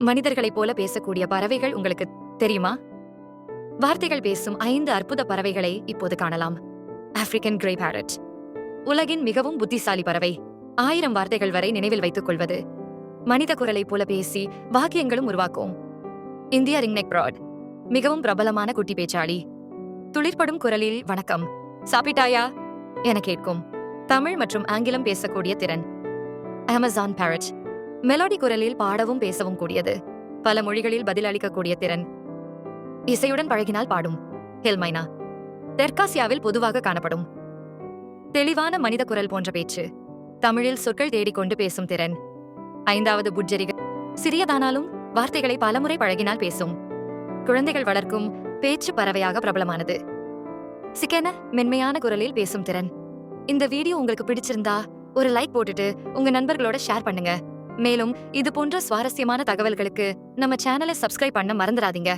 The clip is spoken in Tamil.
மனிதர்களைப் போல பேசக்கூடிய பறவைகள் உங்களுக்கு தெரியுமா? வார்த்தைகள் பேசும் 5 அற்புத பறவைகளை இப்போது காணலாம். ஆப்பிரிக்கன் கிரே பேரட் உலகின் மிகவும் புத்திசாலி பறவை. 1000 வார்த்தைகள் வரை நினைவில் வைத்துக் கொள்வது. மனித குரலைப் போல பேசி வாக்கியங்களும் உருவாக்கும். இந்திய ரிங்நெக் பிராட் மிகவும் பிரபலமான குட்டி பேச்சாளி. துளிர்படும் குரலில் வணக்கம், சாப்பிட்டாயா என கேட்கும். தமிழ் மற்றும் ஆங்கிலம் பேசக்கூடிய திறன். அமேசான் பேரட் மெலோடி குரலில் பாடவும் பேசவும் கூடியது. பல மொழிகளில் பதில் அளிக்கக்கூடிய திறன். இசையுடன் பழகினால் பாடும். ஹெல்மைனா தெற்காசியாவில் பொதுவாக காணப்படும். தெளிவான மனித குரல் போன்ற பேச்சு. தமிழில் சொற்கள் தேடிக்கொண்டு பேசும் திறன். 5வது புட்ஜெரிகள் சிறியதானாலும் வார்த்தைகளை பலமுறை பழகினால் பேசும். குழந்தைகள் வளர்க்கும் பேச்சு பறவையாக பிரபலமானது. சிக்கென மென்மையான குரலில் பேசும் திறன். இந்த வீடியோ உங்களுக்கு பிடிச்சிருந்தா ஒரு லைக் போட்டுட்டு உங்க நண்பர்களோட ஷேர் பண்ணுங்க. மேலும் இது போன்ற சுவாரஸ்யமான தகவல்களுக்கு நம்ம சேனலை சப்ஸ்கிரைப் பண்ண மறந்துடாதீங்க.